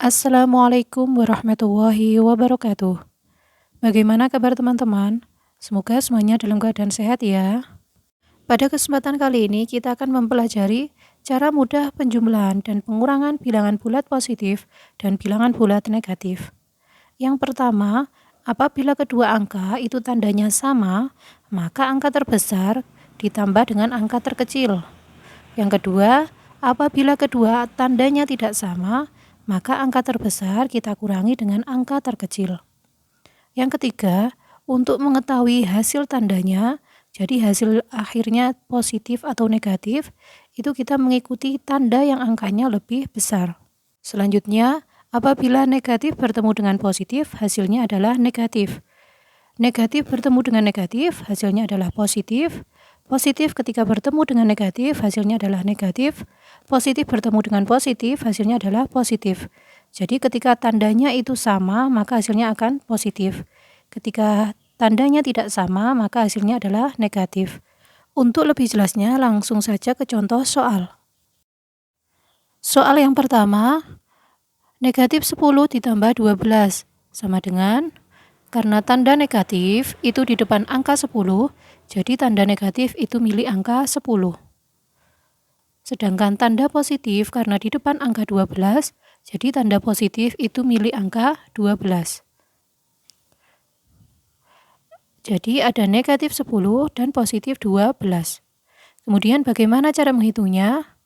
Assalamualaikum warahmatullahi wabarakatuh. Bagaimana kabar teman-teman? Semoga semuanya dalam keadaan sehat ya. Pada kesempatan kali ini kita akan mempelajari cara mudah penjumlahan dan pengurangan bilangan bulat positif dan bilangan bulat negatif. Yang pertama, apabila kedua angka itu tandanya sama, maka angka terbesar ditambah dengan angka terkecil. Yang kedua, apabila kedua tandanya tidak sama, maka angka terbesar kita kurangi dengan angka terkecil. Yang ketiga, untuk mengetahui hasil tandanya, jadi hasil akhirnya positif atau negatif, itu kita mengikuti tanda yang angkanya lebih besar. Selanjutnya, apabila negatif bertemu dengan positif, hasilnya adalah negatif. Negatif bertemu dengan negatif, hasilnya adalah positif. Positif ketika bertemu dengan negatif, hasilnya adalah negatif. Positif bertemu dengan positif, hasilnya adalah positif. Jadi ketika tandanya itu sama, maka hasilnya akan positif. Ketika tandanya tidak sama, maka hasilnya adalah negatif. Untuk lebih jelasnya, langsung saja ke contoh soal. Soal yang pertama, negatif 10 ditambah 12 sama dengan, karena tanda negatif itu di depan angka 10, jadi tanda negatif itu milik angka 10. Sedangkan tanda positif karena di depan angka 12, jadi tanda positif itu milik angka 12. Jadi ada negatif 10 dan positif 12. Kemudian bagaimana cara menghitungnya?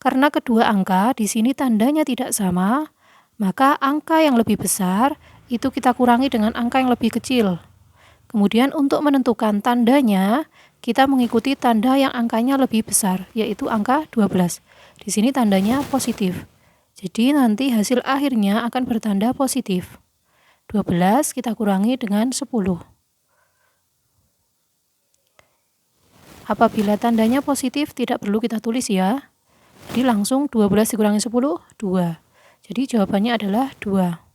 Karena kedua angka di sini tandanya tidak sama, maka angka yang lebih besar itu kita kurangi dengan angka yang lebih kecil. Kemudian untuk menentukan tandanya, kita mengikuti tanda yang angkanya lebih besar, yaitu angka 12. Di sini tandanya positif. Jadi nanti hasil akhirnya akan bertanda positif. 12 kita kurangi dengan 10. Apabila tandanya positif tidak perlu kita tulis ya. Jadi langsung 12 dikurangi 10, 2. Jadi jawabannya adalah 2.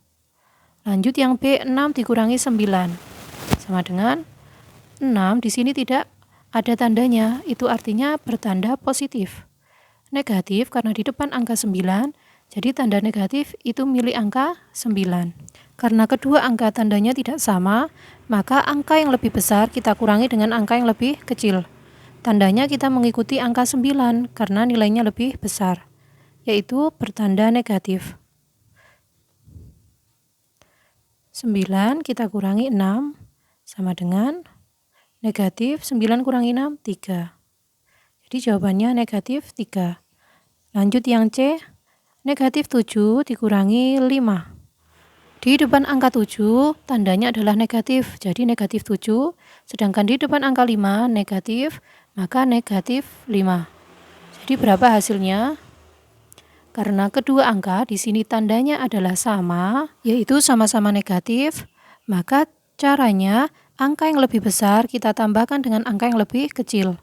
Lanjut yang B, 6 dikurangi 9. Sama dengan 6 di sini tidak ada tandanya, itu artinya bertanda positif. Negatif karena di depan angka 9, jadi tanda negatif itu milik angka 9. Karena kedua angka tandanya tidak sama, maka angka yang lebih besar kita kurangi dengan angka yang lebih kecil. Tandanya kita mengikuti angka 9 karena nilainya lebih besar, yaitu bertanda negatif. 9 kita kurangi 6 sama dengan negatif 9 kurangi 6, 3. Jadi jawabannya negatif 3. Lanjut yang C, negatif 7 dikurangi 5. Di depan angka 7, tandanya adalah negatif, jadi negatif 7. Sedangkan di depan angka 5, negatif, maka negatif 5. Jadi berapa hasilnya? Karena kedua angka di sini tandanya adalah sama, yaitu sama-sama negatif, maka caranya, angka yang lebih besar kita tambahkan dengan angka yang lebih kecil.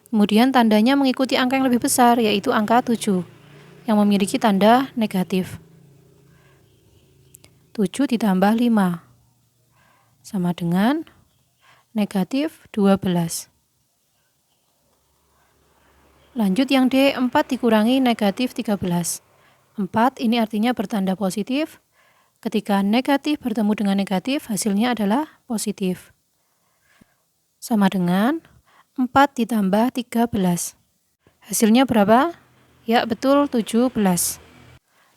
Kemudian tandanya mengikuti angka yang lebih besar, yaitu angka 7, yang memiliki tanda negatif. 7 ditambah 5, sama dengan negatif 12. Lanjut yang D, 4 dikurangi negatif 13. 4 ini artinya bertanda positif. Ketika negatif bertemu dengan negatif, hasilnya adalah positif. Sama dengan 4 ditambah 13. Hasilnya berapa? Ya, betul 17.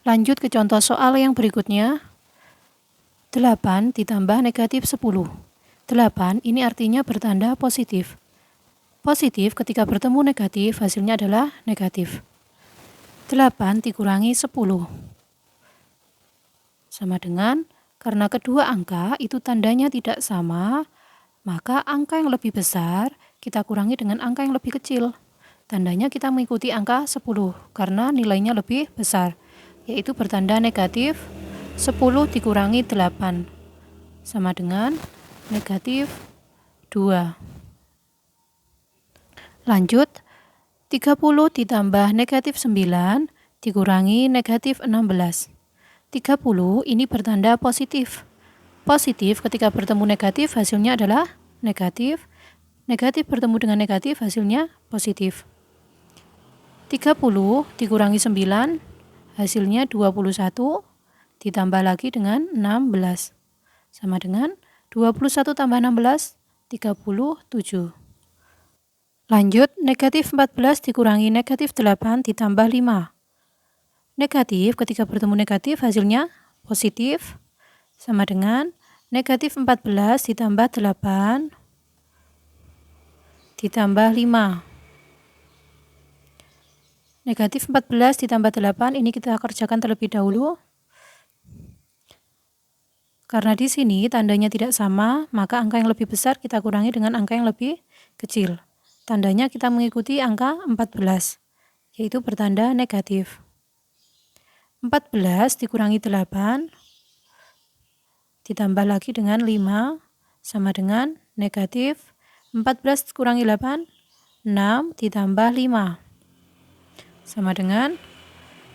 Lanjut ke contoh soal yang berikutnya. 8 ditambah negatif 10. 8 ini artinya bertanda positif. Positif ketika bertemu negatif, hasilnya adalah negatif. 8 dikurangi 10. Sama dengan, karena kedua angka itu tandanya tidak sama, maka angka yang lebih besar kita kurangi dengan angka yang lebih kecil. Tandanya kita mengikuti angka 10 karena nilainya lebih besar, yaitu bertanda negatif. 10 dikurangi 8 sama dengan negatif 2. Lanjut, 30 ditambah negatif 9 dikurangi negatif 16. 30 ini bertanda positif. Positif ketika bertemu negatif hasilnya adalah negatif. Negatif bertemu dengan negatif hasilnya positif. 30 dikurangi 9 hasilnya 21. ditambah lagi dengan 16. Sama dengan 21 tambah 16, 37. Lanjut, negatif 14 dikurangi negatif 8 ditambah 5. Negatif ketika bertemu negatif hasilnya positif, sama dengan negatif 14 ditambah 8 ditambah 5. Negatif 14 ditambah 8 ini kita kerjakan terlebih dahulu. Karena di sini tandanya tidak sama, maka angka yang lebih besar kita kurangi dengan angka yang lebih kecil. Tandanya kita mengikuti angka 14, yaitu bertanda negatif. 14 dikurangi 8 ditambah lagi dengan 5 sama dengan negatif 14 kurangi 8, 6 ditambah 5. Sama dengan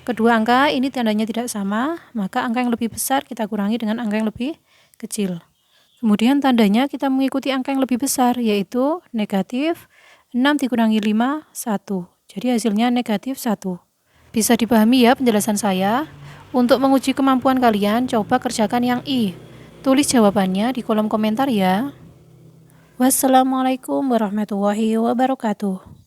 kedua angka ini tandanya tidak sama, maka angka yang lebih besar kita kurangi dengan angka yang lebih kecil. Kemudian tandanya kita mengikuti angka yang lebih besar, yaitu negatif 6 dikurangi 5, 1. Jadi hasilnya negatif 1. Bisa dipahami ya penjelasan saya? Untuk menguji kemampuan kalian, coba kerjakan yang I. Tulis jawabannya di kolom komentar ya. Wassalamualaikum warahmatullahi wabarakatuh.